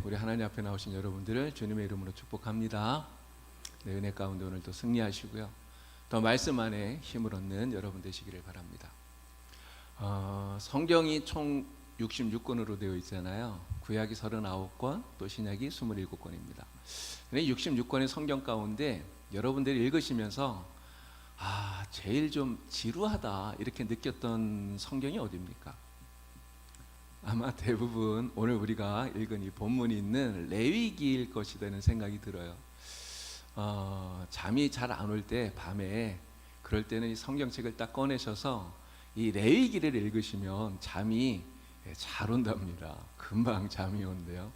우리 하나님 앞에 나오신 여러분들을 주님의 이름으로 축복합니다. 네, 은혜 가운데 오늘도 승리하시고요. 더 말씀 안에 힘을 얻는 여러분 되시기를 바랍니다. 성경이 총 66권으로 되어 있잖아요. 구약이 39권, 또 신약이 27권입니다. 66권의 성경 가운데 여러분들이 읽으시면서 제일 좀 지루하다 이렇게 느꼈던 성경이 어디입니까? 아마 대부분 오늘 우리가 읽은 이 본문이 있는 레위기일 것이라는 생각이 들어요. 잠이 잘 안 올 때 밤에 그럴 때는 이 성경책을 딱 꺼내셔서 이 레위기를 읽으시면 잠이 잘 온답니다. 금방 잠이 온대요.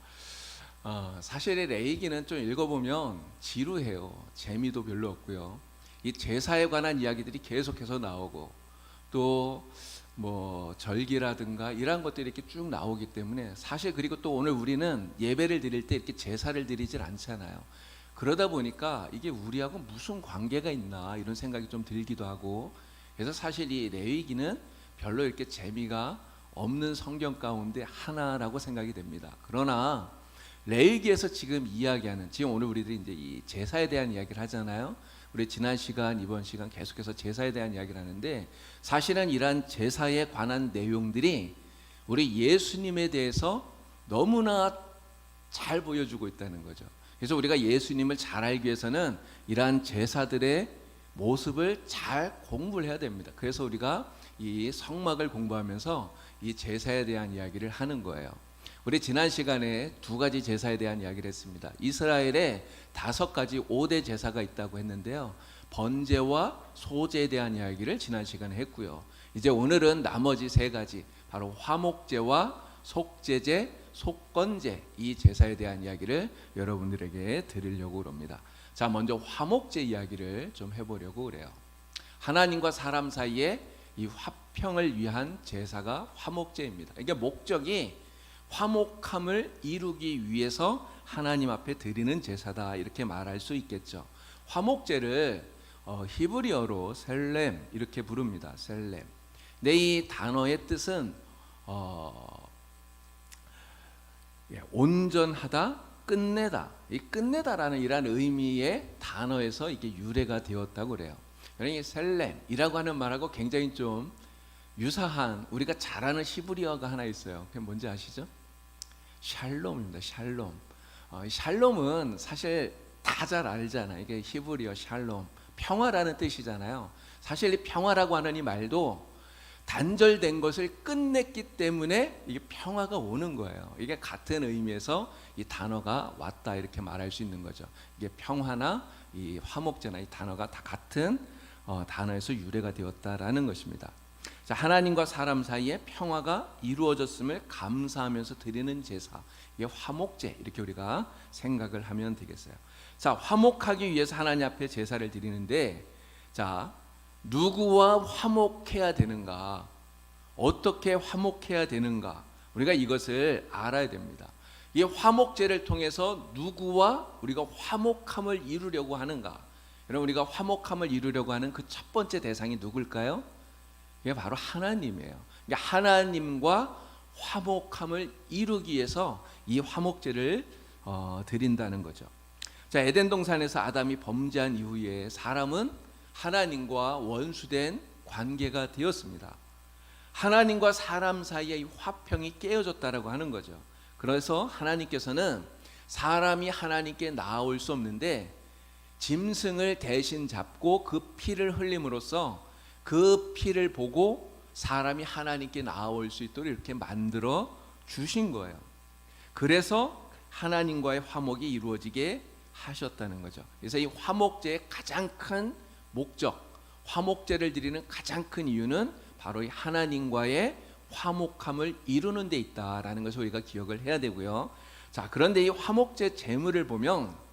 사실 이 레위기는 좀 읽어보면 지루해요. 재미도 별로 없고요. 이 제사에 관한 이야기들이 계속해서 나오고 또 절기라든가 이런 것들이 이렇게 쭉 나오기 때문에 사실 그리고 또 오늘 우리는 예배를 드릴 때 이렇게 제사를 드리질 않잖아요. 그러다 보니까 이게 우리하고 무슨 관계가 있나 이런 생각이 좀 들기도 하고, 그래서 사실 이 레위기는 별로 이렇게 재미가 없는 성경 가운데 하나라고 생각이 됩니다. 그러나 레위기에서 지금 오늘 우리들이 이제 이 제사에 대한 이야기를 하잖아요. 우리 지난 시간, 이번 시간 계속해서 제사에 대한 이야기를 하는데, 사실은 이러한 제사에 관한 내용들이 우리 예수님에 대해서 너무나 잘 보여주고 있다는 거죠. 그래서 우리가 예수님을 잘 알기 위해서는 이러한 제사들의 모습을 잘 공부를 해야 됩니다. 그래서 우리가 이 성막을 공부하면서 이 제사에 대한 이야기를 하는 거예요. 우리 지난 시간에 2가지 제사에 대한 이야기를 했습니다. 이스라엘에 5가지 5대 제사가 있다고 했는데요. 번제와 소제에 대한 이야기를 지난 시간에 했고요. 이제 오늘은 나머지 3가지, 바로 화목제와 속제제, 속건제, 이 제사에 대한 이야기를 여러분들에게 드리려고 합니다. 자, 먼저 화목제 이야기를 좀 해보려고 그래요. 하나님과 사람 사이에 이 화평을 위한 제사가 화목제입니다. 이게 목적이 화목함을 이루기 위해서 하나님 앞에 드리는 제사다, 이렇게 말할 수 있겠죠. 화목제를 히브리어로 셀렘 이렇게 부릅니다. 셀렘. 근데 이 단어의 뜻은 온전하다, 끝내다. 이 끝내다라는 이런 의미의 단어에서 이게 유래가 되었다고 그래요. 그러니 셀렘이라고 하는 말하고 굉장히 좀 유사한 우리가 잘 아는 히브리어가 하나 있어요. 그게 뭔지 아시죠? 샬롬입니다. 샬롬. 샬롬은 사실 다 잘 알잖아요. 이게 히브리어 샬롬, 평화라는 뜻이잖아요. 사실 이 평화라고 하는 이 말도 단절된 것을 끝냈기 때문에 이게 평화가 오는 거예요. 이게 같은 의미에서 이 단어가 왔다, 이렇게 말할 수 있는 거죠. 이게 평화나 이 화목제나 이 단어가 다 같은 단어에서 유래가 되었다라는 것입니다. 자, 하나님과 사람 사이에 평화가 이루어졌음을 감사하면서 드리는 제사, 이게 화목제, 이렇게 우리가 생각을 하면 되겠어요. 자, 화목하기 위해서 하나님 앞에 제사를 드리는데, 자, 누구와 화목해야 되는가, 어떻게 화목해야 되는가, 우리가 이것을 알아야 됩니다. 이 화목제를 통해서 누구와 우리가 화목함을 이루려고 하는가. 여러분, 우리가 화목함을 이루려고 하는 그 첫 번째 대상이 누굴까요? 이게 바로 하나님이에요. 그러니까 하나님과 화목함을 이루기 위해서 이 화목제를 드린다는 거죠. 자, 에덴 동산에서 아담이 범죄한 이후에 사람은 하나님과 원수된 관계가 되었습니다. 하나님과 사람 사이의 이 화평이 깨어졌다라고 하는 거죠. 그래서 하나님께서는 사람이 하나님께 나아올 수 없는데 짐승을 대신 잡고 그 피를 흘림으로써 그 피를 보고 사람이 하나님께 나아올 수 있도록 이렇게 만들어 주신 거예요. 그래서 하나님과의 화목이 이루어지게 하셨다는 거죠. 그래서 이 화목제의 가장 큰 목적, 화목제를 드리는 가장 큰 이유는 바로 이 하나님과의 화목함을 이루는 데 있다라는 것을 우리가 기억을 해야 되고요. 자, 그런데 이 화목제 제물을 보면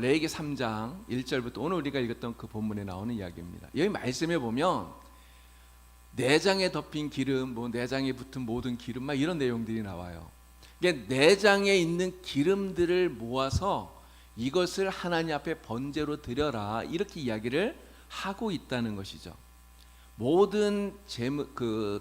레위기 3장 1절부터 오늘 우리가 읽었던 그 본문에 나오는 이야기입니다. 여기 말씀에 보면 내장에 덮인 기름, 내장에 붙은 모든 기름, 막 이런 내용들이 나와요. 이게 내장에 있는 기름들을 모아서 이것을 하나님 앞에 번제로 드려라, 이렇게 이야기를 하고 있다는 것이죠. 모든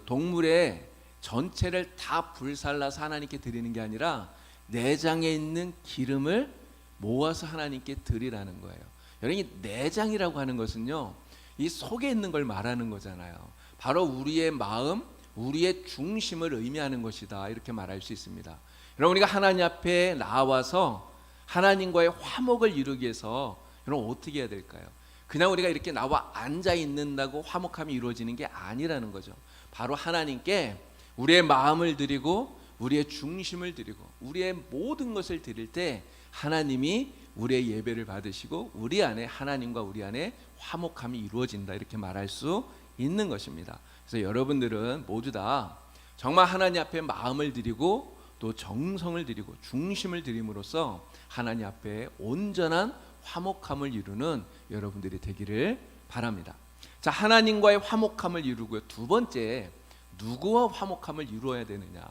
동물의 전체를 다 불살라서 하나님께 드리는 게 아니라 내장에 있는 기름을 모아서 하나님께 드리라는 거예요. 여러분, 이 내장이라고 하는 것은요, 이 속에 있는 걸 말하는 거잖아요. 바로 우리의 마음, 우리의 중심을 의미하는 것이다, 이렇게 말할 수 있습니다. 여러분, 우리가 하나님 앞에 나와서 하나님과의 화목을 이루기 위해서 여러분 어떻게 해야 될까요? 그냥 우리가 이렇게 나와 앉아 있는다고 화목함이 이루어지는 게 아니라는 거죠. 바로 하나님께 우리의 마음을 드리고 우리의 중심을 드리고 우리의 모든 것을 드릴 때 하나님이 우리의 예배를 받으시고 우리 안에 하나님과 우리 안에 화목함이 이루어진다, 이렇게 말할 수 있는 것입니다. 그래서 여러분들은 모두 다 정말 하나님 앞에 마음을 드리고 또 정성을 드리고 중심을 드림으로써 하나님 앞에 온전한 화목함을 이루는 여러분들이 되기를 바랍니다. 자, 하나님과의 화목함을 이루고요. 두 번째, 누구와 화목함을 이루어야 되느냐?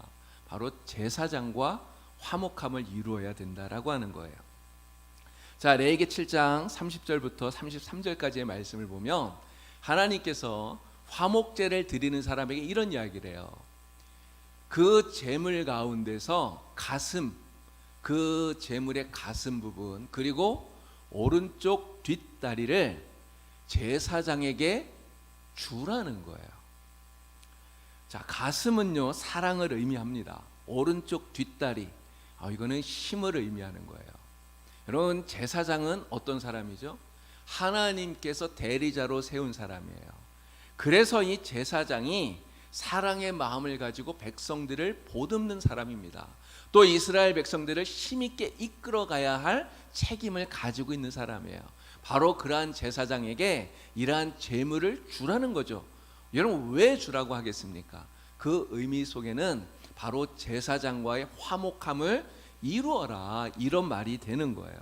바로 제사장과 화목함을 이루어야 된다라고 하는 거예요. 자, 레위기 7장 30절부터 33절까지의 말씀을 보면 하나님께서 화목제를 드리는 사람에게 이런 이야기를 해요. 그 제물 가운데서 가슴, 그 제물의 가슴 부분, 그리고 오른쪽 뒷다리를 제사장에게 주라는 거예요. 자, 가슴은요, 사랑을 의미합니다. 오른쪽 뒷다리, 이거는 힘을 의미하는 거예요. 여러분, 제사장은 어떤 사람이죠? 하나님께서 대리자로 세운 사람이에요. 그래서 이 제사장이 사랑의 마음을 가지고 백성들을 보듬는 사람입니다. 또 이스라엘 백성들을 힘있게 이끌어가야 할 책임을 가지고 있는 사람이에요. 바로 그러한 제사장에게 이러한 제물을 주라는 거죠. 여러분, 왜 주라고 하겠습니까? 그 의미 속에는 바로 제사장과의 화목함을 이루어라, 이런 말이 되는 거예요.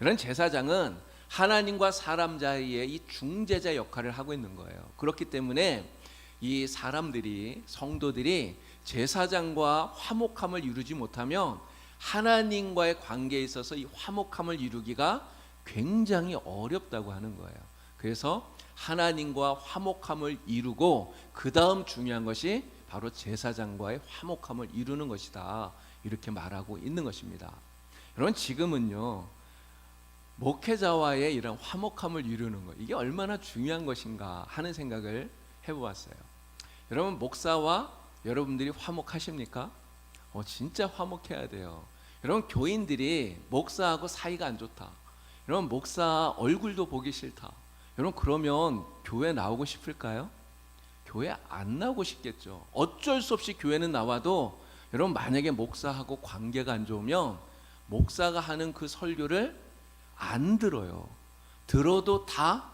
이런 제사장은 하나님과 사람 사이의 이 중재자 역할을 하고 있는 거예요. 그렇기 때문에 이 사람들이, 성도들이 제사장과 화목함을 이루지 못하면 하나님과의 관계에 있어서 이 화목함을 이루기가 굉장히 어렵다고 하는 거예요. 그래서 하나님과 화목함을 이루고 그 다음 중요한 것이 바로 제사장과의 화목함을 이루는 것이다, 이렇게 말하고 있는 것입니다. 여러분, 지금은요, 목회자와의 이런 화목함을 이루는 것, 이게 얼마나 중요한 것인가 하는 생각을 해보았어요. 여러분, 목사와 여러분들이 화목하십니까? 진짜 화목해야 돼요. 여러분, 교인들이 목사하고 사이가 안 좋다, 여러분 목사 얼굴도 보기 싫다, 여러분 그러면 교회 나오고 싶을까요? 교회 안 나오고 싶겠죠. 어쩔 수 없이 교회는 나와도 여러분, 만약에 목사하고 관계가 안 좋으면 목사가 하는 그 설교를 안 들어요. 들어도 다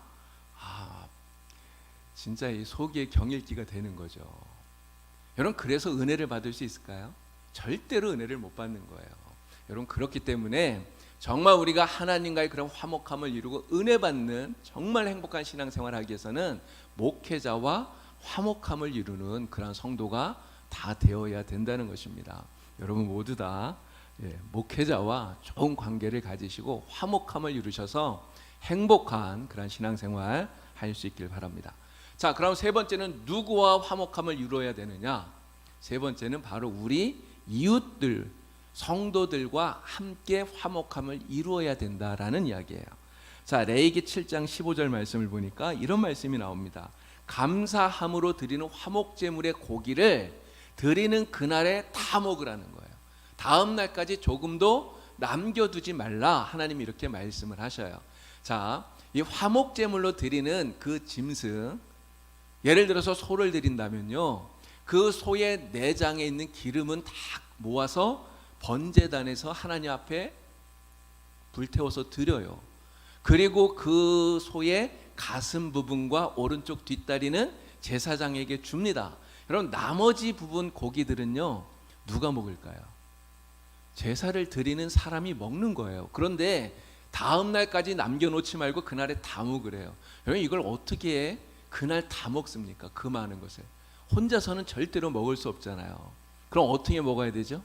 진짜 이 속에 경일기가 되는 거죠. 여러분, 그래서 은혜를 받을 수 있을까요? 절대로 은혜를 못 받는 거예요. 여러분, 그렇기 때문에 정말 우리가 하나님과의 그런 화목함을 이루고 은혜 받는 정말 행복한 신앙생활을 하기 위해서는 목회자와 화목함을 이루는 그런 성도가 다 되어야 된다는 것입니다. 여러분 모두 다 목회자와 좋은 관계를 가지시고 화목함을 이루셔서 행복한 그런 신앙생활 할 수 있길 바랍니다. 자, 그럼 세 번째는 누구와 화목함을 이루어야 되느냐? 세 번째는 바로 우리 이웃들, 성도들과 함께 화목함을 이루어야 된다라는 이야기예요. 자, 레위기 7장 15절 말씀을 보니까 이런 말씀이 나옵니다. 감사함으로 드리는 화목제물의 고기를 드리는 그날에 다 먹으라는 거예요. 다음 날까지 조금도 남겨두지 말라, 하나님이 이렇게 말씀을 하셔요. 자, 이 화목제물로 드리는 그 짐승, 예를 들어서 소를 드린다면요, 그 소의 내장에 있는 기름은 다 모아서 번제단에서 하나님 앞에 불태워서 드려요. 그리고 그 소의 가슴 부분과 오른쪽 뒷다리는 제사장에게 줍니다. 여러분, 나머지 부분 고기들은요, 누가 먹을까요? 제사를 드리는 사람이 먹는 거예요. 그런데 다음 날까지 남겨놓지 말고 그날에 다 먹으래요. 여러분, 이걸 어떻게 그날 다 먹습니까? 그 많은 것을 혼자서는 절대로 먹을 수 없잖아요. 그럼 어떻게 먹어야 되죠?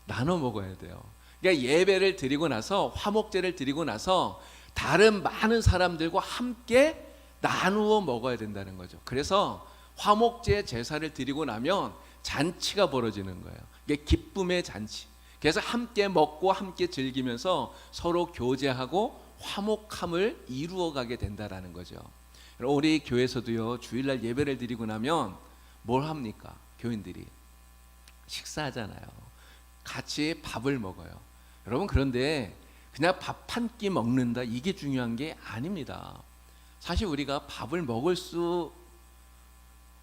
나눠 먹어야 돼요. 그러니까 예배를 드리고 나서, 화목제를 드리고 나서 다른 많은 사람들과 함께 나누어 먹어야 된다는 거죠. 그래서 화목제 제사를 드리고 나면 잔치가 벌어지는 거예요. 이게 기쁨의 잔치. 그래서 함께 먹고 함께 즐기면서 서로 교제하고 화목함을 이루어가게 된다라는 거죠. 우리 교회에서도요, 주일날 예배를 드리고 나면 뭘 합니까? 교인들이 식사하잖아요. 같이 밥을 먹어요. 여러분, 그런데 그냥 밥 한 끼 먹는다, 이게 중요한 게 아닙니다. 사실 우리가 밥을 먹을 수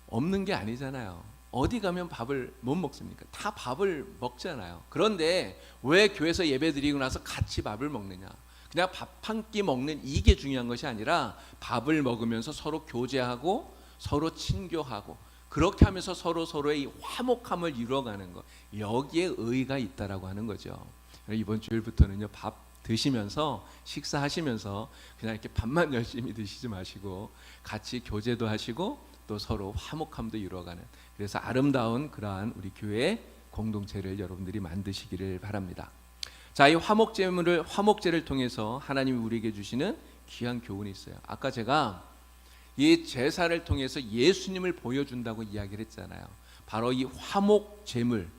없는 게 아니잖아요. 어디 가면 밥을 못 먹습니까? 다 밥을 먹잖아요. 그런데 왜 교회에서 예배 드리고 나서 같이 밥을 먹느냐? 그냥 밥 한 끼 먹는 이게 중요한 것이 아니라 밥을 먹으면서 서로 교제하고 서로 친교하고 그렇게 하면서 서로의 화목함을 이루어가는 것, 여기에 의의가 있다라고 하는 거죠. 이번 주일부터는요, 밥 드시면서 식사하시면서 그냥 이렇게 밥만 열심히 드시지 마시고 같이 교제도 하시고 또 서로 화목함도 이루어가는, 그래서 아름다운 그러한 우리 교회 공동체를 여러분들이 만드시기를 바랍니다. 자, 이 화목제를 통해서 하나님이 우리에게 주시는 귀한 교훈이 있어요. 아까 제가 이 제사를 통해서 예수님을 보여준다고 이야기를 했잖아요. 바로 이 화목제물,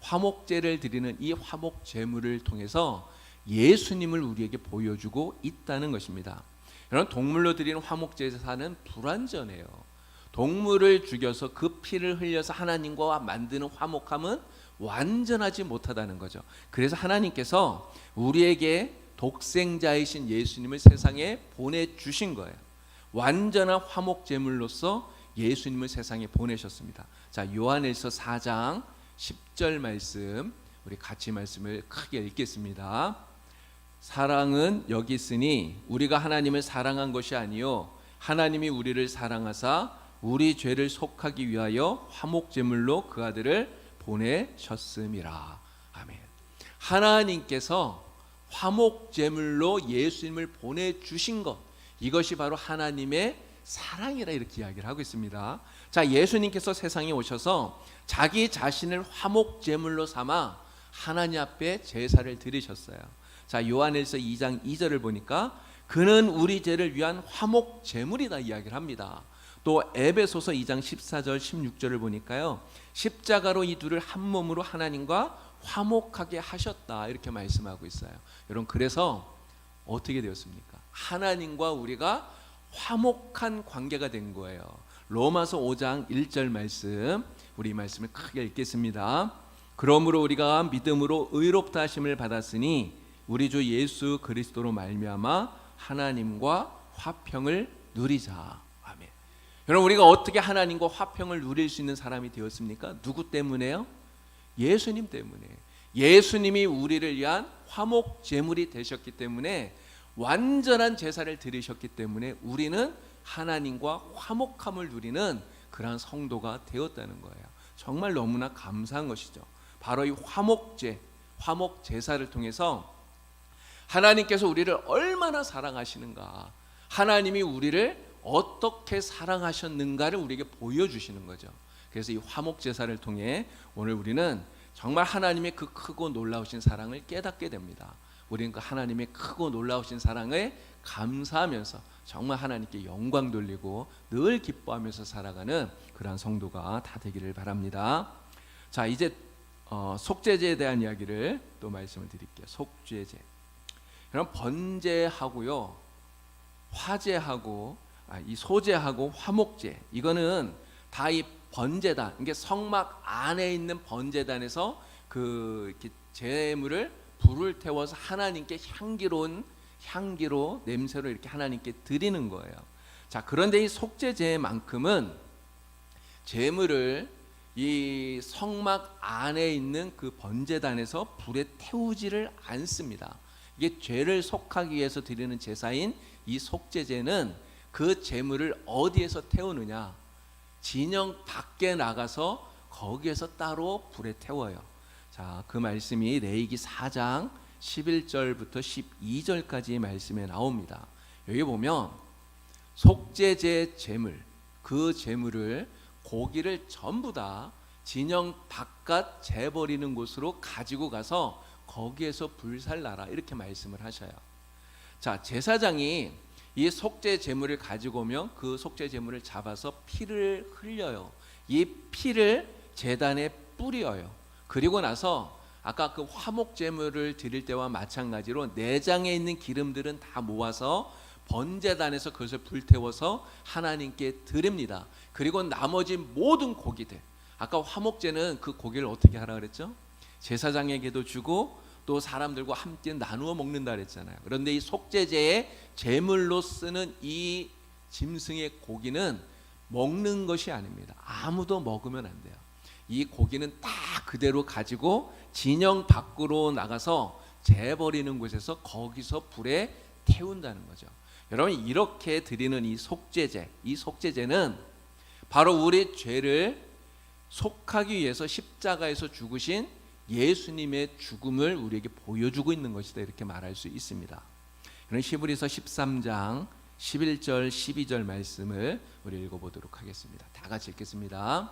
화목제를 드리는 이 화목제물을 통해서 예수님을 우리에게 보여주고 있다는 것입니다. 여러분, 동물로 드리는 화목제사는 불완전해요. 동물을 죽여서 그 피를 흘려서 하나님과 만드는 화목함은 완전하지 못하다는 거죠. 그래서 하나님께서 우리에게 독생자이신 예수님을 세상에 보내주신 거예요. 완전한 화목제물로서 예수님을 세상에 보내셨습니다. 자, 요한일서 4장 10절 말씀, 우리 같이 말씀을 크게 읽겠습니다. 사랑은 여기 있으니 우리가 하나님을 사랑한 것이 아니요 하나님이 우리를 사랑하사 우리 죄를 속하기 위하여 화목제물로 그 아들을 보내셨음이라. 아멘. 하나님께서 화목제물로 예수님을 보내주신 것, 이것이 바로 하나님의 사랑이라 이렇게 이야기를 하고 있습니다. 자, 예수님께서 세상에 오셔서 자기 자신을 화목제물로 삼아 하나님 앞에 제사를 드리셨어요. 자, 요한일서 2장 2절을 보니까 그는 우리 죄를 위한 화목제물이다 이야기를 합니다. 또 에베소서 2장 14절 16절을 보니까요, 십자가로 이 둘을 한 몸으로 하나님과 화목하게 하셨다 이렇게 말씀하고 있어요. 여러분, 그래서 어떻게 되었습니까? 하나님과 우리가 화목한 관계가 된 거예요. 로마서 5장 1절 말씀, 우리 말씀을 크게 읽겠습니다. 그러므로 우리가 믿음으로 의롭다 하심을 받았으니 우리 주 예수 그리스도로 말미암아 하나님과 화평을 누리자. 아멘. 여러분, 우리가 어떻게 하나님과 화평을 누릴 수 있는 사람이 되었습니까? 누구 때문에요? 예수님 때문에. 예수님이 우리를 위한 화목 제물이 되셨기 때문에, 완전한 제사를 드리셨기 때문에 우리는 하나님과 화목함을 누리는 그러한 성도가 되었다는 거예요. 정말 너무나 감사한 것이죠. 바로 이 화목제, 화목제사를 통해서 하나님께서 우리를 얼마나 사랑하시는가, 하나님이 우리를 어떻게 사랑하셨는가를 우리에게 보여주시는 거죠. 그래서 이 화목제사를 통해 오늘 우리는 정말 하나님의 그 크고 놀라우신 사랑을 깨닫게 됩니다. 우리는 그 하나님의 크고 놀라우신 사랑에 감사하면서 정말 하나님께 영광 돌리고 늘 기뻐하면서 살아가는 그러한 성도가 다 되기를 바랍니다. 자, 이제 속죄제에 대한 이야기를 또 말씀을 드릴게요. 속죄제. 그럼 번제하고요, 화제하고 이 소제하고 화목제, 이거는 다 이 번제단, 이게 성막 안에 있는 번제단에서 그 이렇게 제물을 불을 태워서 하나님께 향기로 냄새로 이렇게 하나님께 드리는 거예요. 자, 그런데 이 속죄제만큼은 제물을 이 성막 안에 있는 그 번제단에서 불에 태우지를 않습니다. 이게 죄를 속하기 위해서 드리는 제사인 이 속죄제는 그 제물을 어디에서 태우느냐? 진영 밖에 나가서 거기에서 따로 불에 태워요. 자, 그 말씀이 레위기 4장 11절부터 12절까지의 말씀에 나옵니다. 여기 보면 속죄제 제물, 그 제물을 고기를 전부 다 진영 바깥 재버리는 곳으로 가지고 가서 거기에서 불살라라 이렇게 말씀을 하셔요. 자, 제사장이 이 속죄 제물을 가지고 오면 그 속죄 제물을 잡아서 피를 흘려요. 이 피를 제단에 뿌려요. 그리고 나서 아까 그 화목 제물을 드릴 때와 마찬가지로 내장에 있는 기름들은 다 모아서 번제단에서 그것을 불태워서 하나님께 드립니다. 그리고 나머지 모든 고기들, 아까 화목제는 그 고기를 어떻게 하라 그랬죠? 제사장에게도 주고 또 사람들과 함께 나누어 먹는다 그랬잖아요. 그런데 이 속죄제의 제물로 쓰는 이 짐승의 고기는 먹는 것이 아닙니다. 아무도 먹으면 안 돼요. 이 고기는 다 그대로 가지고 진영 밖으로 나가서 재버리는 곳에서 거기서 불에 태운다는 거죠. 여러분, 이렇게 드리는 이 속죄제, 이 속죄제는 바로 우리 죄를 속하기 위해서 십자가에서 죽으신 예수님의 죽음을 우리에게 보여주고 있는 것이다, 이렇게 말할 수 있습니다. 그럼 히브리서 13장 11절 12절 말씀을 우리 읽어보도록 하겠습니다. 다 같이 읽겠습니다.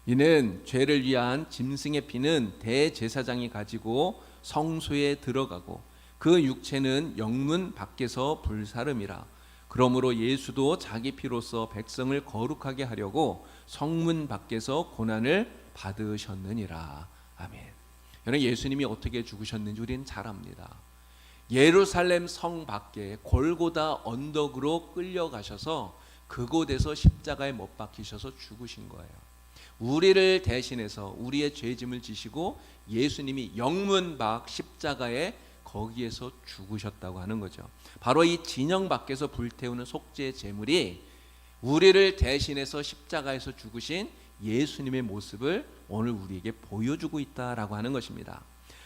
이는 죄를 위한 짐승의 피는 대제사장이 가지고 성소에 들어가고 그 육체는 영문 밖에서 불사름이라. 그러므로 예수도 자기 피로써 백성을 거룩하게 하려고 성문 밖에서 고난을 받으셨느니라. 아멘. 여러분, 예수님이 어떻게 죽으셨는지 우리는 잘 압니다. 예루살렘 성 밖에 골고다 언덕으로 끌려가셔서 그곳에서 십자가에 못 박히셔서 죽으신 거예요. 우리를 대신해서 우리의 죄짐을 지시고 예수님이 영문 밖 십자가에 거기에서 죽으셨다고 하는 거죠. 바로 이 진영 밖에서 불태우는 속죄 제물이 우리를 대신해서 십자가에서 죽으신 예수님의 모습을 오늘 우리에게 보여주고 있다라고 하는 것입니다.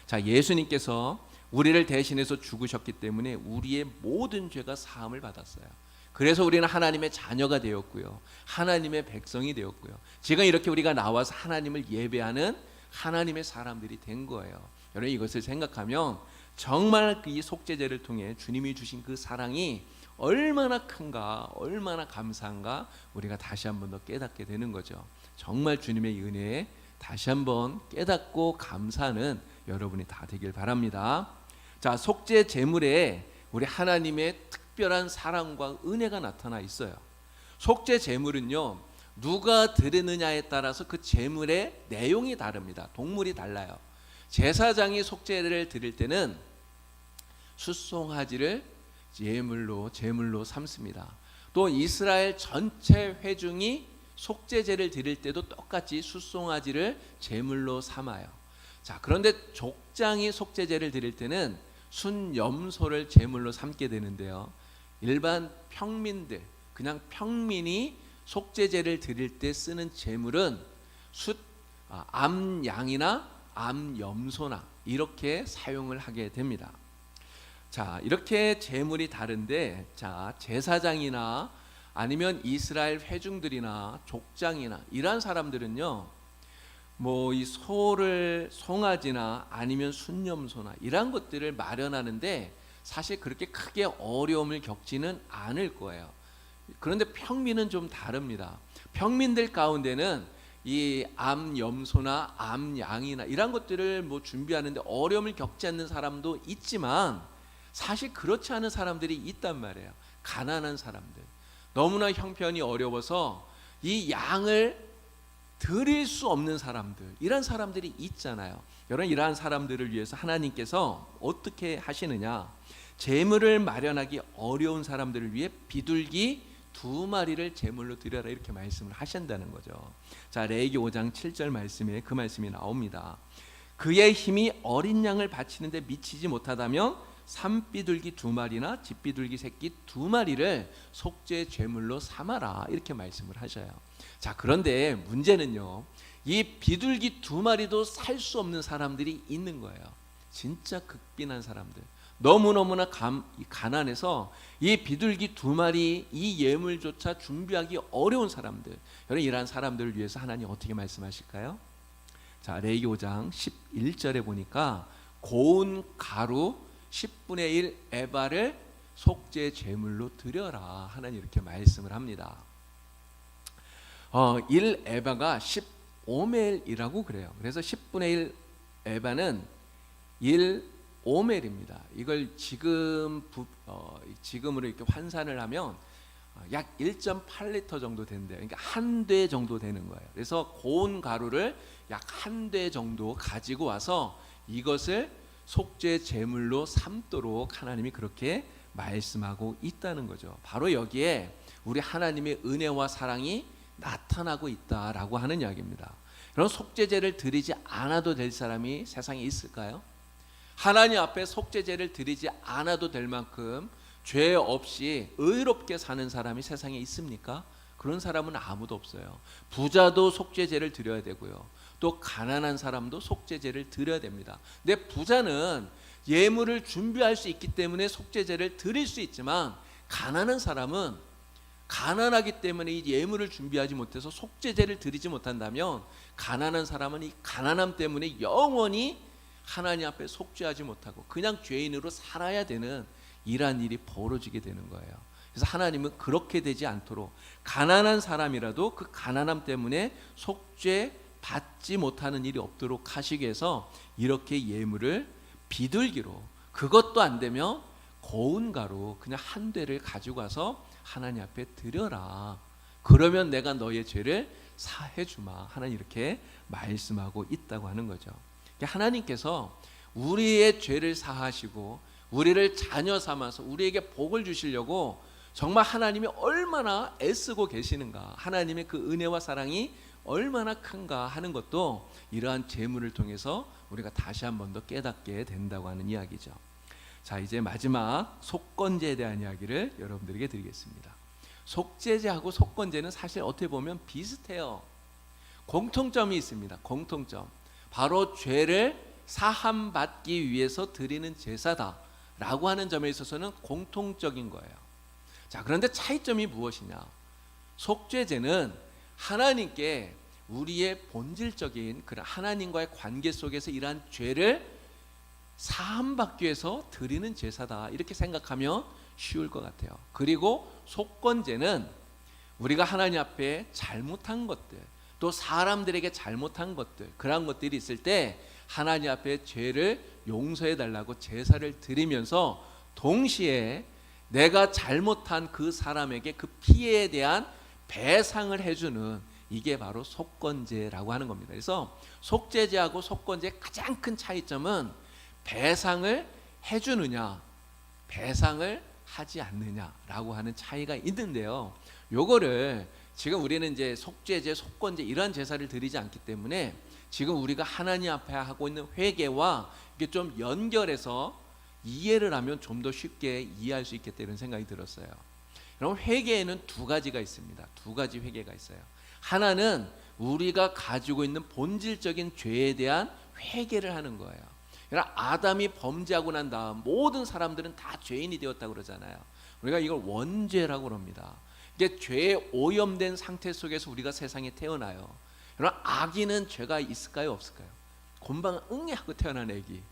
자, 예수님께서 우리를 대신해서 죽으셨기 때문에 우리의 모든 죄가 사함을 받았어요. 그래서 우리는 하나님의 자녀가 되었고요, 하나님의 백성이 되었고요, 지금 이렇게 우리가 나와서 하나님을 예배하는 하나님의 사람들이 된 거예요. 여러분, 이것을 생각하면 정말 이 속죄제를 통해 주님이 주신 그 사랑이 얼마나 큰가, 얼마나 감사한가 우리가 다시 한번 더 깨닫게 되는 거죠. 정말 주님의 은혜에 다시 한번 깨닫고 감사하는 여러분이 다 되길 바랍니다. 자, 속죄 제물에 우리 하나님의 특별한 사랑과 은혜가 나타나 있어요. 속죄 제물은요, 누가 드리느냐에 따라서 그 제물의 내용이 다릅니다. 동물이 달라요. 제사장이 속죄를 드릴 때는 숫송아지를 제물로 삼습니다. 또 이스라엘 전체 회중이 속죄제를 드릴 때도 똑같이 숫송아지를 제물로 삼아요. 자, 그런데 족장이 속죄제를 드릴 때는 순염소를 제물로 삼게 되는데요, 일반 평민들, 그냥 평민이 속죄제를 드릴 때 쓰는 제물은 암양이나 암염소나 이렇게 사용을 하게 됩니다. 자, 이렇게 제물이 다른데, 자, 제사장이나 아니면 이스라엘 회중들이나 족장이나 이러한 사람들은요, 뭐 이 소를 송아지나 아니면 순염소나 이러한 것들을 마련하는데 사실 그렇게 크게 어려움을 겪지는 않을 거예요. 그런데 평민은 좀 다릅니다. 평민들 가운데는 이 암염소나 암양이나 이런 것들을 뭐 준비하는데 어려움을 겪지 않는 사람도 있지만 사실 그렇지 않은 사람들이 있단 말이에요. 가난한 사람들, 너무나 형편이 어려워서 이 양을 드릴 수 없는 사람들, 이런 사람들이 있잖아요. 여러분, 이러한 사람들을 위해서 하나님께서 어떻게 하시느냐, 제물을 마련하기 어려운 사람들을 위해 비둘기 2마리를 제물로 드려라, 이렇게 말씀을 하신다는 거죠. 자, 레위기 5장 7절 말씀에 그 말씀이 나옵니다. 그의 힘이 어린 양을 바치는데 미치지 못하다면 산비둘기 2마리나 집비둘기 새끼 2마리를 속죄 제물로 삼아라, 이렇게 말씀을 하셔요. 자, 그런데 문제는요, 이 비둘기 2마리도 살 수 없는 사람들이 있는 거예요. 진짜 극빈한 사람들, 너무너무나 가난해서 이 비둘기 2마리 이 예물조차 준비하기 어려운 사람들, 여러분, 이러한 사람들을 위해서 하나님 어떻게 말씀하실까요? 자, 레위기 5장 11절에 보니까 고운 가루 10분의 1 에바를 속죄 제물로 드려라, 하나님 이렇게 말씀을 합니다. 1 에바가 15멜이라고 그래요. 그래서 10분의 1 에바는 1 오멜입니다. 이걸 지금으로 이렇게 환산을 하면 약 1.8리터 정도 된대요. 그러니까 한 대 정도 되는 거예요. 그래서 고운 가루를 약 한 대 정도 가지고 와서 이것을 속죄 제물로 삼도록 하나님이 그렇게 말씀하고 있다는 거죠. 바로 여기에 우리 하나님의 은혜와 사랑이 나타나고 있다라고 하는 이야기입니다. 그런 속죄제를 드리지 않아도 될 사람이 세상에 있을까요? 하나님 앞에 속죄제를 드리지 않아도 될 만큼 죄 없이 의롭게 사는 사람이 세상에 있습니까? 그런 사람은 아무도 없어요. 부자도 속죄제를 드려야 되고요. 또 가난한 사람도 속죄제를 드려야 됩니다. 근데 부자는 예물을 준비할 수 있기 때문에 속죄제를 드릴 수 있지만, 가난한 사람은 가난하기 때문에 이 예물을 준비하지 못해서 속죄제를 드리지 못한다면, 가난한 사람은 이 가난함 때문에 영원히 하나님 앞에 속죄하지 못하고 그냥 죄인으로 살아야 되는 이러한 일이 벌어지게 되는 거예요. 그래서 하나님은 그렇게 되지 않도록 가난한 사람이라도 그 가난함 때문에 속죄 받지 못하는 일이 없도록 하시기 위해서 이렇게 예물을 비둘기로, 그것도 안 되면 고운 가루 그냥 한 대를 가지고 와서 하나님 앞에 드려라. 그러면 내가 너의 죄를 사해 주마. 하나님 이렇게 말씀하고 있다고 하는 거죠. 하나님께서 우리의 죄를 사하시고 우리를 자녀 삼아서 우리에게 복을 주시려고 정말 하나님이 얼마나 애쓰고 계시는가, 하나님의 그 은혜와 사랑이 얼마나 큰가 하는 것도 이러한 제물을 통해서 우리가 다시 한 번 더 깨닫게 된다고 하는 이야기죠. 자, 이제 마지막 속건제에 대한 이야기를 여러분들에게 드리겠습니다. 속죄제하고 속건제는 사실 어떻게 보면 비슷해요. 공통점이 있습니다. 공통점. 바로 죄를 사함받기 위해서 드리는 제사다라고 하는 점에 있어서는 공통적인 거예요. 자, 그런데 차이점이 무엇이냐? 속죄제는 하나님께 우리의 본질적인 그런 하나님과의 관계 속에서 이러한 죄를 사함받기 위해서 드리는 제사다, 이렇게 생각하면 쉬울 것 같아요. 그리고 속건제는 우리가 하나님 앞에 잘못한 것들, 또 사람들에게 잘못한 것들, 그런 것들이 있을 때 하나님 앞에 죄를 용서해 달라고 제사를 드리면서 동시에 내가 잘못한 그 사람에게 그 피해에 대한 배상을 해주는, 이게 바로 속건제라고 하는 겁니다. 그래서 속죄제하고 속건제의 가장 큰 차이점은 배상을 해주느냐, 배상을 하지 않느냐라고 하는 차이가 있는데요. 요거를 지금 우리는 이제 속죄제, 속건제 이러한 제사를 드리지 않기 때문에 지금 우리가 하나님 앞에 하고 있는 회개와 이게 좀 연결해서 이해를 하면 좀 더 쉽게 이해할 수 있겠다, 이런 생각이 들었어요. 여러분, 회개에는 두 가지가 있습니다. 두 가지 회개가 있어요. 하나는 우리가 가지고 있는 본질적인 죄에 대한 회개를 하는 거예요. 그러니까 아담이 범죄하고 난 다음 모든 사람들은 다 죄인이 되었다고 그러잖아요. 우리가 이걸 원죄라고 그럽니다. 이게 죄에 오염된 상태 속에서 우리가 세상에 태어나요. 여러분, 아기는 죄가 있을까요, 없을까요? 곰방 응애 하고 태어난 아기,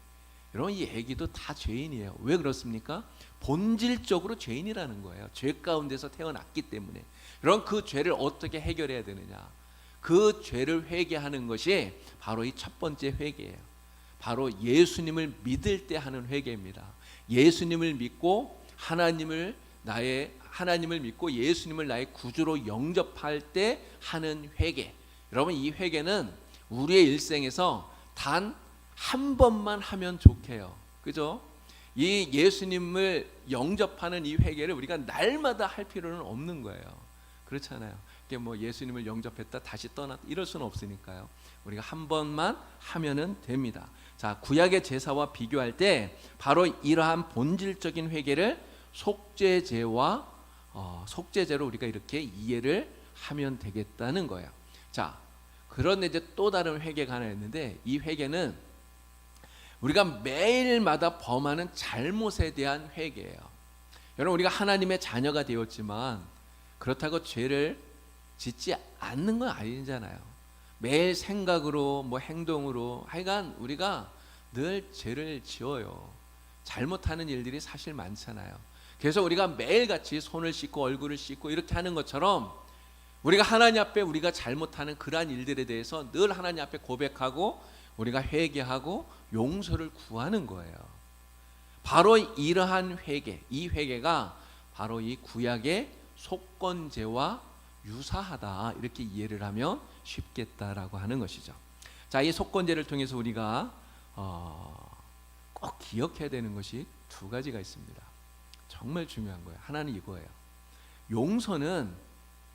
여러분, 이 아기도 다 죄인이에요. 왜 그렇습니까? 본질적으로 죄인이라는 거예요. 죄 가운데서 태어났기 때문에. 여러분, 그 죄를 어떻게 해결해야 되느냐? 그 죄를 회개하는 것이 바로 이 첫 번째 회개예요. 바로 예수님을 믿을 때 하는 회개입니다. 예수님을 믿고 하나님을 믿고 예수님을 나의 구주로 영접할 때 하는 회개. 여러분, 이 회개는 우리의 일생에서 단 한 번만 하면 좋게요. 그죠? 이 예수님을 영접하는 이 회개를 우리가 날마다 할 필요는 없는 거예요. 그렇잖아요. 이게 뭐 예수님을 영접했다 다시 떠났다 이럴 수는 없으니까요. 우리가 한 번만 하면은 됩니다. 자, 구약의 제사와 비교할 때 바로 이러한 본질적인 회개를 속죄제와 속죄제로 우리가 이렇게 이해를 하면 되겠다는 거예요. 자, 그런데 이제 또 다른 회개가 하나 있는데, 이 회개는 우리가 매일마다 범하는 잘못에 대한 회개예요. 여러분, 우리가 하나님의 자녀가 되었지만 그렇다고 죄를 짓지 않는 건 아니잖아요. 매일 생각으로 뭐 행동으로 하여간 우리가 늘 죄를 지어요. 잘못하는 일들이 사실 많잖아요. 그래서 우리가 매일같이 손을 씻고 얼굴을 씻고 이렇게 하는 것처럼 우리가 하나님 앞에 우리가 잘못하는 그러한 일들에 대해서 늘 하나님 앞에 고백하고 우리가 회개하고 용서를 구하는 거예요. 바로 이러한 회개, 이 회개가 바로 이 구약의 속건제와 유사하다, 이렇게 이해를 하면 쉽겠다라고 하는 것이죠. 자, 이 속건제를 통해서 우리가 꼭 기억해야 되는 것이 두 가지가 있습니다. 정말 중요한 거예요. 하나는 이거예요. 용서는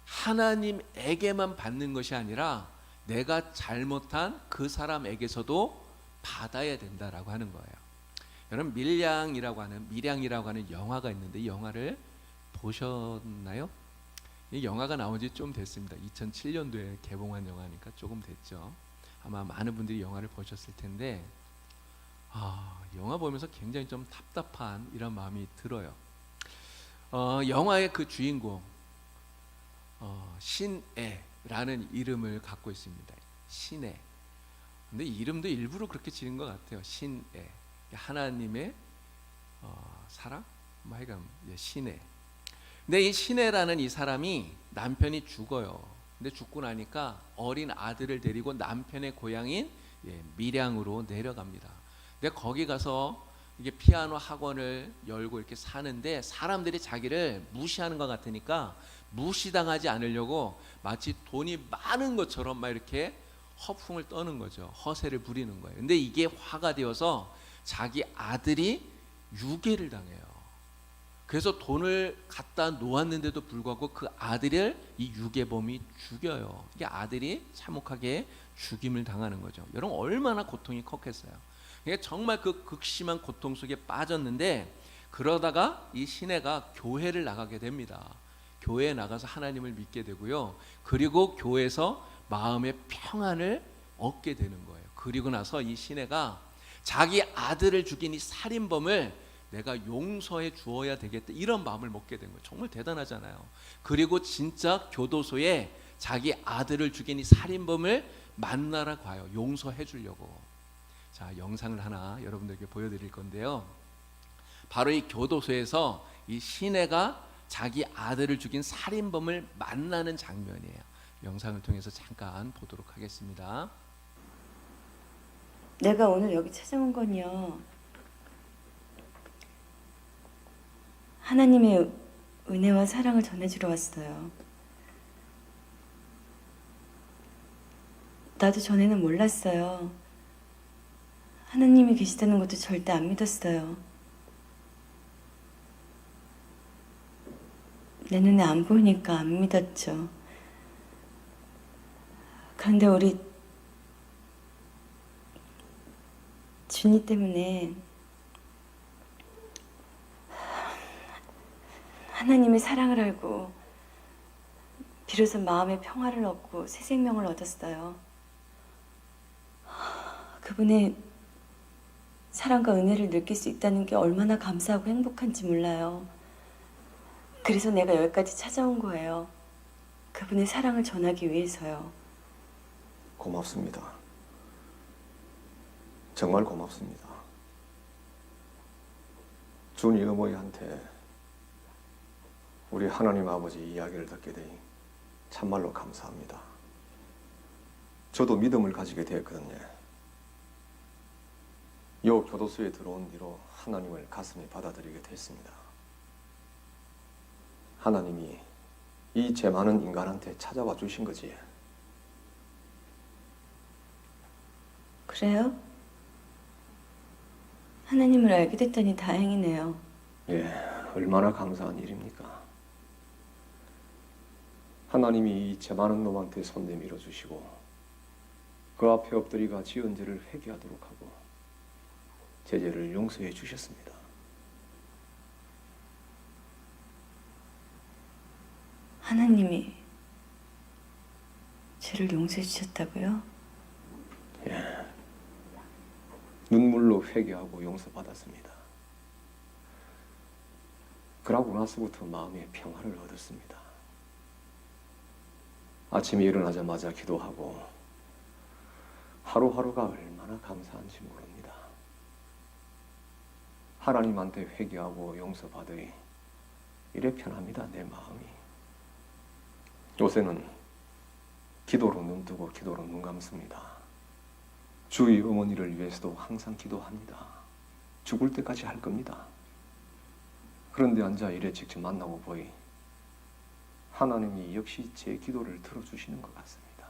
하나님에게만 받는 것이 아니라 내가 잘못한 그 사람에게서도 받아야 된다라고 하는 거예요. 여러분 밀양이라고 하는 영화가 있는데 이 영화를 보셨나요? 이 영화가 나온 지 좀 됐습니다. 2007년도에 개봉한 영화니까 조금 됐죠. 아마 많은 분들이 영화를 보셨을 텐데 영화 보면서 굉장히 좀 답답한 이런 마음이 들어요. 영화의 그 주인공 신애라는 이름을 갖고 있습니다. 신애. 근데 이름도 일부러 그렇게 지은 것 같아요. 신애. 하나님의 사랑? 하여간 신애. 근데 이 신애라는 이 사람이 남편이 죽어요. 근데 죽고 나니까 어린 아들을 데리고 남편의 고향인 밀양으로 내려갑니다. 근데 거기 가서 이게 피아노 학원을 열고 이렇게 사는데 사람들이 자기를 무시하는 것 같으니까 무시당하지 않으려고 마치 돈이 많은 것처럼 막 이렇게 허풍을 떠는 거죠. 허세를 부리는 거예요. 근데 이게 화가 되어서 자기 아들이 유괴를 당해요. 그래서 돈을 갖다 놓았는데도 불구하고 그 아들을 이 유괴범이 죽여요. 이게 아들이 참혹하게 죽임을 당하는 거죠. 여러분 얼마나 고통이 컸겠어요. 그러니까 정말 그 극심한 고통 속에 빠졌는데 그러다가 이 신애가 교회를 나가게 됩니다. 교회에 나가서 하나님을 믿게 되고요. 그리고 교회에서 마음의 평안을 얻게 되는 거예요. 그리고 나서 이 신애가 자기 아들을 죽인 이 살인범을 내가 용서해 주어야 되겠다 이런 마음을 먹게 된 거예요. 정말 대단하잖아요. 그리고 진짜 교도소에 자기 아들을 죽인 이 살인범을 만나러 가요. 용서해 주려고. 자, 영상을 하나 여러분들께 보여드릴 건데요. 바로 이 교도소에서 이 신애가 자기 아들을 죽인 살인범을 만나는 장면이에요. 영상을 통해서 잠깐 보도록 하겠습니다. 내가 오늘 여기 찾아온 건요, 하나님의 은혜와 사랑을 전해주러 왔어요. 나도 전에는 몰랐어요. 하나님이 계시다는 것도 절대 안 믿었어요. 내 눈에 안 보이니까 안 믿었죠. 그런데 우리 준이 때문에 하나님의 사랑을 알고 비로소 마음의 평화를 얻고 새 생명을 얻었어요. 그분의 사랑과 은혜를 느낄 수 있다는 게 얼마나 감사하고 행복한지 몰라요. 그래서 내가 여기까지 찾아온 거예요. 그분의 사랑을 전하기 위해서요. 고맙습니다. 정말 고맙습니다. 준이 어머니한테 우리 하나님 아버지 이야기를 듣게 되니 참말로 감사합니다. 저도 믿음을 가지게 되었거든요. 요 교도소에 들어온 뒤로 하나님을 가슴에 받아들이게 됐습니다. 하나님이 이 죄 많은 인간한테 찾아와 주신 거지. 그래요? 하나님을 알게 됐다니 다행이네요. 예, 얼마나 감사한 일입니까? 하나님이 이 죄 많은 놈한테 손 내밀어 주시고 그 앞에 엎드리가 지은 죄를 회개하도록 하고 제 죄를 용서해 주셨습니다. 하나님이 죄를 용서해 주셨다고요? 예, 눈물로 회개하고 용서받았습니다. 그러고 나서부터 마음의 평화를 얻었습니다. 아침에 일어나자마자 기도하고 하루하루가 얼마나 감사한지 모릅니다. 하나님한테 회개하고 용서받으니 이래 편합니다, 내 마음이. 요새는 기도로 눈 뜨고 기도로 눈 감습니다. 주의 어머니를 위해서도 항상 기도합니다. 죽을 때까지 할 겁니다. 그런데 앉아 이래 직접 만나고 보니 하나님이 역시 제 기도를 들어주시는 것 같습니다.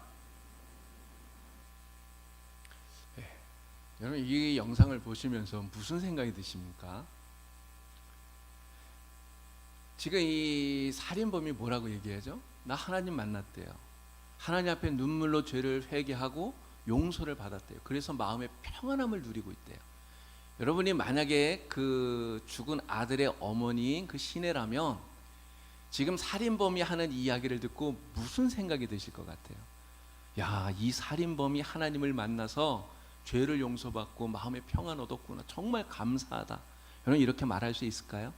여러분 이 영상을 보시면서 무슨 생각이 드십니까? 지금 이 살인범이 뭐라고 얘기하죠? 나 하나님 만났대요. 하나님 앞에 눈물로 죄를 회개하고 용서를 받았대요. 그래서 마음의 평안함을 누리고 있대요. 여러분이 만약에 그 죽은 아들의 어머니인 그 시내라면 지금 살인범이 하는 이야기를 듣고 무슨 생각이 드실 것 같아요? 야, 이 살인범이 하나님을 만나서 죄를 용서받고 마음의 평안 얻었구나. 정말 감사하다. 여러분 이렇게 말할 수 있을까요?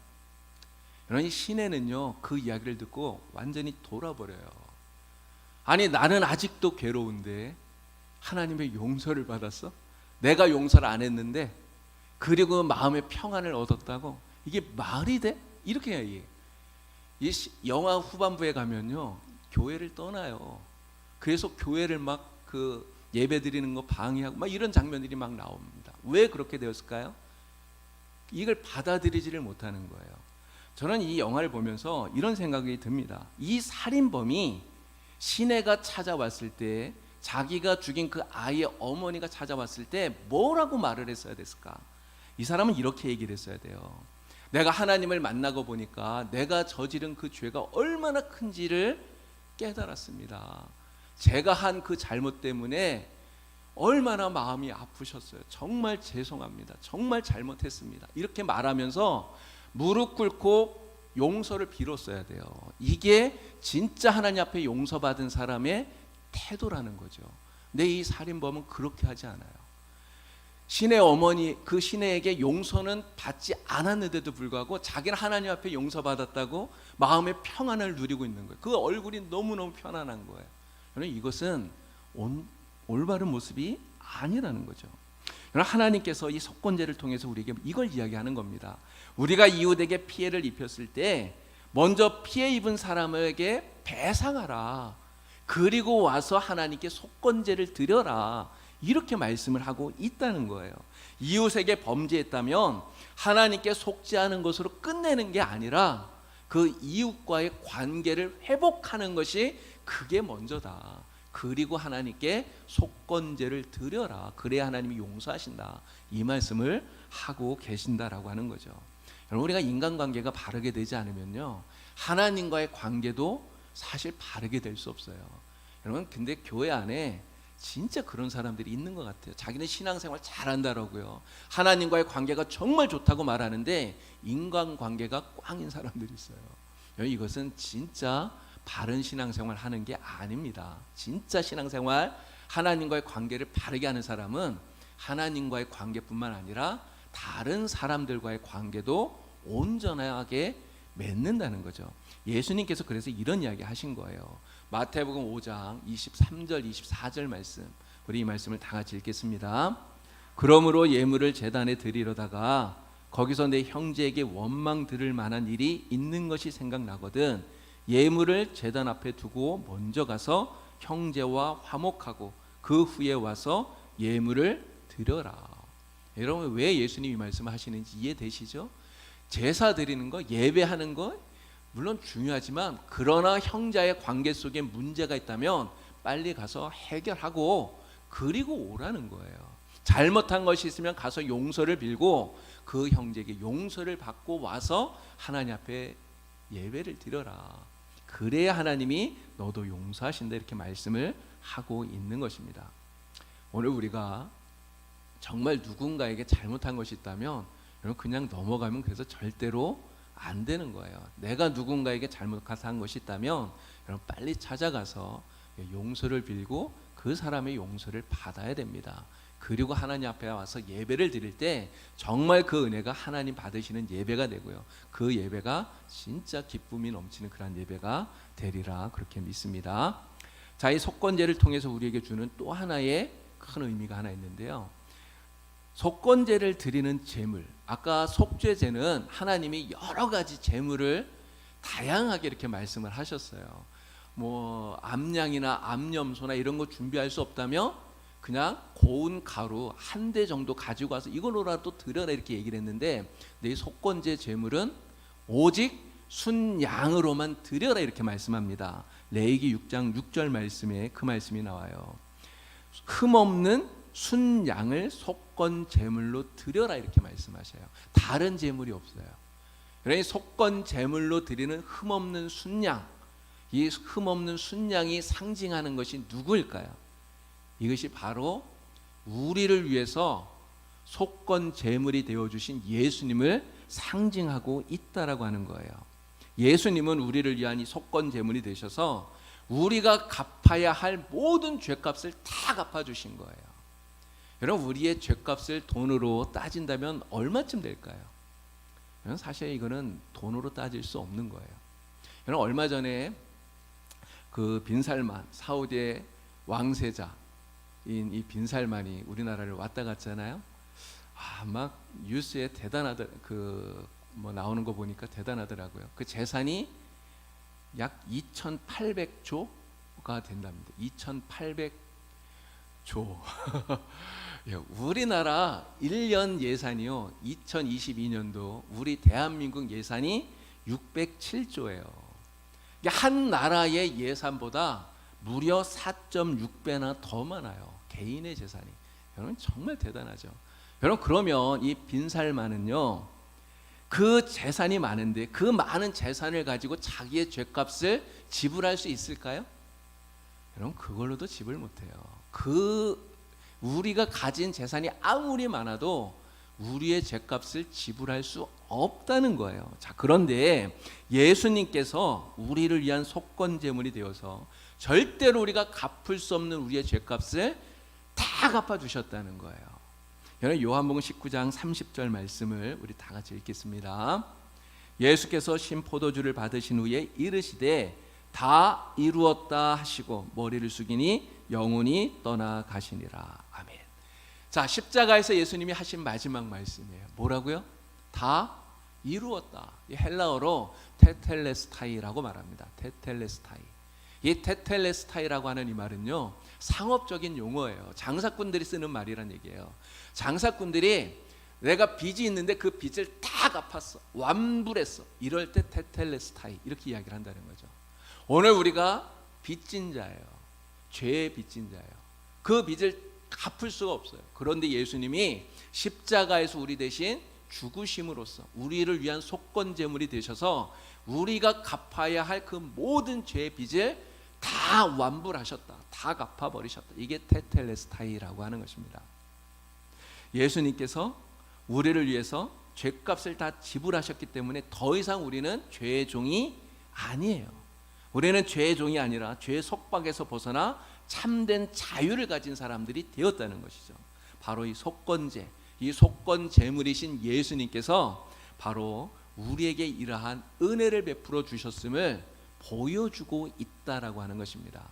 여러분 이 시내는요 그 이야기를 듣고 완전히 돌아버려요. 아니 나는 아직도 괴로운데 하나님의 용서를 받았어? 내가 용서를 안 했는데 그리고 마음의 평안을 얻었다고? 이게 말이 돼? 이렇게 얘기해. 이 영화 후반부에 가면요 교회를 떠나요. 그래서 교회를 막 그 예배 드리는 거 방해하고 막 이런 장면들이 막 나옵니다. 왜 그렇게 되었을까요? 이걸 받아들이지를 못하는 거예요. 저는 이 영화를 보면서 이런 생각이 듭니다. 이 살인범이 시내가 찾아왔을 때, 자기가 죽인 그 아이의 어머니가 찾아왔을 때 뭐라고 말을 했어야 됐을까? 이 사람은 이렇게 얘기를 했어야 돼요. 내가 하나님을 만나고 보니까 내가 저지른 그 죄가 얼마나 큰지를 깨달았습니다. 제가 한 그 잘못 때문에 얼마나 마음이 아프셨어요. 정말 죄송합니다. 정말 잘못했습니다. 이렇게 말하면서 무릎 꿇고 용서를 빌었어야 돼요. 이게 진짜 하나님 앞에 용서받은 사람의 태도라는 거죠. 근데 이 살인범은 그렇게 하지 않아요. 신의 어머니, 그 신에게 용서는 받지 않았는데도 불구하고 자기는 하나님 앞에 용서받았다고 마음의 평안을 누리고 있는 거예요. 그 얼굴이 너무너무 편안한 거예요. 이것은 올바른 모습이 아니라는 거죠. 하나님께서 이 속건제를 통해서 우리에게 이걸 이야기하는 겁니다. 우리가 이웃에게 피해를 입혔을 때 먼저 피해 입은 사람에게 배상하라. 그리고 와서 하나님께 속건제를 드려라. 이렇게 말씀을 하고 있다는 거예요. 이웃에게 범죄했다면 하나님께 속지 않은 것으로 끝내는 게 아니라 그 이웃과의 관계를 회복하는 것이 그게 먼저다. 그리고 하나님께 속건제를 드려라. 그래야 하나님이 용서하신다. 이 말씀을 하고 계신다라고 하는 거죠. 여러분 우리가 인간관계가 바르게 되지 않으면요 하나님과의 관계도 사실 바르게 될 수 없어요. 여러분 근데 교회 안에 진짜 그런 사람들이 있는 것 같아요. 자기는 신앙생활 잘한다라고요. 하나님과의 관계가 정말 좋다고 말하는데 인간관계가 꽝인 사람들이 있어요. 이것은 진짜 바른 신앙생활 하는 게 아닙니다. 진짜 신앙생활 하나님과의 관계를 바르게 하는 사람은 하나님과의 관계뿐만 아니라 다른 사람들과의 관계도 온전하게 맺는다는 거죠. 예수님께서 그래서 이런 이야기 하신 거예요. 마태복음 5장 23절 24절 말씀, 우리 이 말씀을 다 같이 읽겠습니다. 그러므로 예물을 제단에 드리려다가 거기서 내 형제에게 원망 들을 만한 일이 있는 것이 생각나거든 예물을 제단 앞에 두고 먼저 가서 형제와 화목하고 그 후에 와서 예물을 드려라. 여러분 왜 예수님이 말씀하시는지 이해되시죠? 제사 드리는 거, 예배하는 거 물론 중요하지만 그러나 형제의 관계 속에 문제가 있다면 빨리 가서 해결하고 그리고 오라는 거예요. 잘못한 것이 있으면 가서 용서를 빌고 그 형제에게 용서를 받고 와서 하나님 앞에 예배를 드려라. 그래야 하나님이 너도 용서하신다 이렇게 말씀을 하고 있는 것입니다. 오늘 우리가 정말 누군가에게 잘못한 것이 있다면 여러분 그냥 넘어가면 그래서 절대로 안 되는 거예요. 내가 누군가에게 잘못한 것이 있다면 여러분 빨리 찾아가서 용서를 빌고 그 사람의 용서를 받아야 됩니다. 그리고 하나님 앞에 와서 예배를 드릴 때 정말 그 은혜가 하나님 받으시는 예배가 되고요. 그 예배가 진짜 기쁨이 넘치는 그런 예배가 되리라 그렇게 믿습니다. 자, 이 속건제를 통해서 우리에게 주는 또 하나의 큰 의미가 하나 있는데요. 속건제를 드리는 제물, 아까 속죄제는 하나님이 여러 가지 제물을 다양하게 이렇게 말씀을 하셨어요. 뭐 암양이나 암염소나 이런 거 준비할 수 없다면 그냥 고운 가루 한 대 정도 가지고 와서 이걸로라도 드려라 이렇게 얘기를 했는데 내 속건제 제물은 오직 순양으로만 드려라 이렇게 말씀합니다. 레위기 6장 6절 말씀에 그 말씀이 나와요. 흠없는 순양을 속건 제물로 드려라 이렇게 말씀하셔요. 다른 제물이 없어요. 그러니 속건 제물로 드리는 흠없는 순양, 이 흠없는 순양이 상징하는 것이 누구일까요? 이것이 바로 우리를 위해서 속건 제물이 되어주신 예수님을 상징하고 있다라고 하는 거예요. 예수님은 우리를 위한 이 속건 제물이 되셔서 우리가 갚아야 할 모든 죄값을 다 갚아주신 거예요. 여러분, 우리의 죄값을 돈으로 따진다면 얼마쯤 될까요? 사실 이거는 돈으로 따질 수 없는 거예요. 여러분, 얼마 전에 그 빈살만, 사우디의 왕세자인 이 빈살만이 우리나라를 왔다 갔잖아요. 막 뉴스에 대단하더 뭐 나오는 거 보니까 대단하더라고요. 그 재산이 약 2,800조가 된답니다. 2,800조. 우리나라 1년 예산이요. 2022년도 우리 대한민국 예산이 607조예요. 한 나라의 예산보다 무려 4.6배나 더 많아요. 개인의 재산이. 여러분 정말 대단하죠. 여러분, 그러면 이 빈살만은요, 그 재산이 많은데 그 많은 재산을 가지고 자기의 죄값을 지불할 수 있을까요? 여러분, 그걸로도 지불 못해요. 우리가 가진 재산이 아무리 많아도 우리의 죄값을 지불할 수 없다는 거예요. 자, 그런데 예수님께서 우리를 위한 속건 제물이 되어서 절대로 우리가 갚을 수 없는 우리의 죄값을 다 갚아주셨다는 거예요. 여러분, 요한복음 19장 30절 말씀을 우리 다 같이 읽겠습니다. 예수께서 신 포도주를 받으신 후에 이르시되 다 이루었다 하시고 머리를 숙이니 영혼이 떠나가시니라. 아멘. 자, 십자가에서 예수님이 하신 마지막 말씀이에요. 뭐라고요? 다 이루었다. 이 헬라어로 테텔레스타이라고 말합니다. 테텔레스타이. 이 테텔레스타이라고 하는 이 말은요, 상업적인 용어예요. 장사꾼들이 쓰는 말이란 얘기예요. 장사꾼들이 내가 빚이 있는데 그 빚을 다 갚았어, 완불했어, 이럴 때 테텔레스타이 이렇게 이야기를 한다는 거죠. 오늘 우리가 빚진 자예요. 죄의 빚진 자예요. 그 빚을 갚을 수가 없어요. 그런데 예수님이 십자가에서 우리 대신 죽으심으로써 우리를 위한 속건 제물이 되셔서 우리가 갚아야 할 그 모든 죄의 빚을 다 완불하셨다. 다 갚아버리셨다. 이게 테텔레스타이라고 하는 것입니다. 예수님께서 우리를 위해서 죄값을 다 지불하셨기 때문에 더 이상 우리는 죄의 종이 아니에요. 우리는 죄의 종이 아니라 죄의 속박에서 벗어나 참된 자유를 가진 사람들이 되었다는 것이죠. 바로 이 속건제, 이 속건 제물이신 예수님께서 바로 우리에게 이러한 은혜를 베풀어 주셨음을 보여주고 있다라고 하는 것입니다.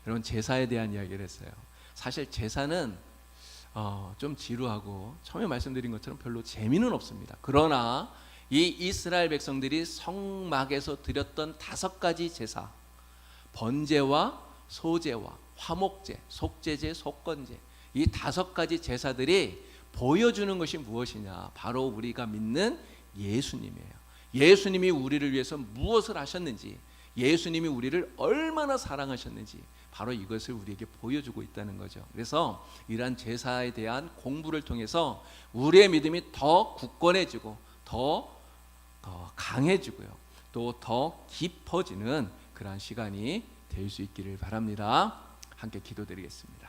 여러분, 제사에 대한 이야기를 했어요. 사실 제사는 좀 지루하고 처음에 말씀드린 것처럼 별로 재미는 없습니다. 그러나 이 이스라엘 백성들이 성막에서 드렸던 5가지 제사, 번제와 소제와 화목제, 속제제, 속건제, 이 5가지 제사들이 보여주는 것이 무엇이냐? 바로 우리가 믿는 예수님이에요. 예수님이 우리를 위해서 무엇을 하셨는지, 예수님이 우리를 얼마나 사랑하셨는지 바로 이것을 우리에게 보여주고 있다는 거죠. 그래서 이러한 제사에 대한 공부를 통해서 우리의 믿음이 더 굳건해지고 더 강해지고요, 또 더 깊어지는 그러한 시간이 될 수 있기를 바랍니다. 함께 기도드리겠습니다.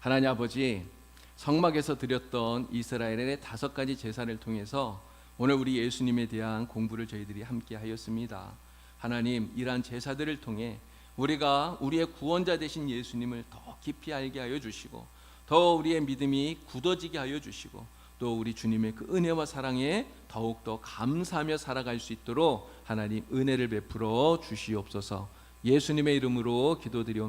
하나님 아버지, 성막에서 드렸던 이스라엘의 5가지 제사를 통해서 오늘 우리 예수님에 대한 공부를 저희들이 함께 하였습니다. 하나님, 이러한 제사들을 통해 우리가 우리의 구원자 되신 예수님을 더 깊이 알게 하여 주시고, 더 우리의 믿음이 굳어지게 하여 주시고, 또 우리 주님의 그 은혜와 사랑에 더욱더 감사하며 살아갈 수 있도록 하나님 은혜를 베풀어 주시옵소서. 예수님의 이름으로 기도드리옵나이다.